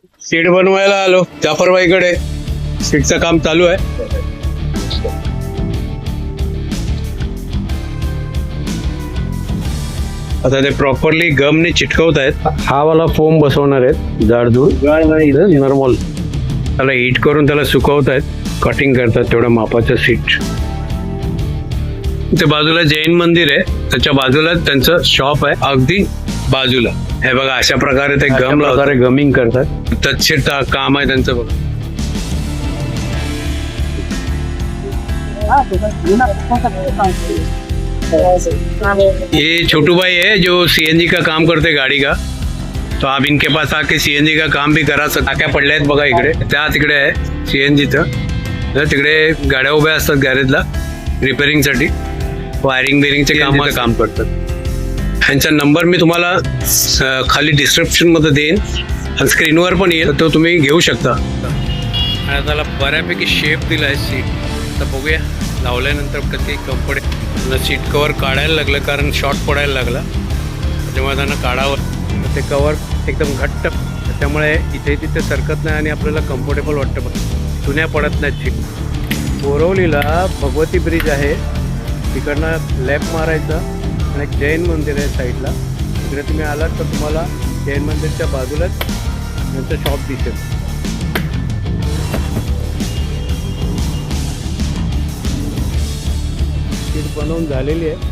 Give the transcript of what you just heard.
Seat बनवायला आलो जाफरबाईकडे. सीटचं काम चालू आहे. आता ते प्रॉपरली गमने चिटकवत आहेत. हा वाला फोम बसवणार आहेत जाडजूड नॉर्मल. त्याला हीट करून त्याला सुकवत आहेत, कटिंग करतात तेवढ्या मापाचं सीट. ते बाजूला जैन मंदिर आहे, त्याच्या बाजूला त्यांचं शॉप आहे अगदी बाजूला. हे बघा अशा प्रकारे ते गम लावतात, गमिंग करतात. तत्क्षण काम आहे त्यांचं बघा. ये छोटू भाई है जो सीएनजी का काम करते गाड़ी का. तो आप इनके पास आके सीएनजी का काम भी करा सकता. टाक्या पडल्या आहेत बघा इकडे, त्या तिकडे आहे सीएनजीचं. तिकडे गाड्या उभ्या असतात गॅरेजला रिपेअरिंगसाठी, वायरिंग बिरिंगचे काम करतात. ह्यांचा नंबर मी तुम्हाला खाली डिस्क्रिप्शनमध्ये देईन आणि स्क्रीनवर पण येईल, तो तुम्ही घेऊ शकता. आणि त्याला बऱ्यापैकी शेप दिला आहे सीट. आता बघूया लावल्यानंतर कधी कम्फर्टेबल. सीट कवर काढायला लागलं कारण शॉर्ट पडायला लागला, त्याच्यामुळे त्यांना काढावं. ते कवर एकदम घट्ट, त्यामुळे इथे तिथे सरकत नाही आणि आपल्याला कम्फर्टेबल वाटतं. जुन्या पडत नाहीत सीट. बोरवलीला भगवती ब्रिज आहे, तिकडनं लेफ्ट मारायचं आणि एक जैन मंदिर आहे साईडला. तिकडे तुम्ही आलात तर तुम्हाला जैन मंदिरच्या बाजूलाच त्यांचं शॉप दिसेल. सीट बनवून झालेली आहे.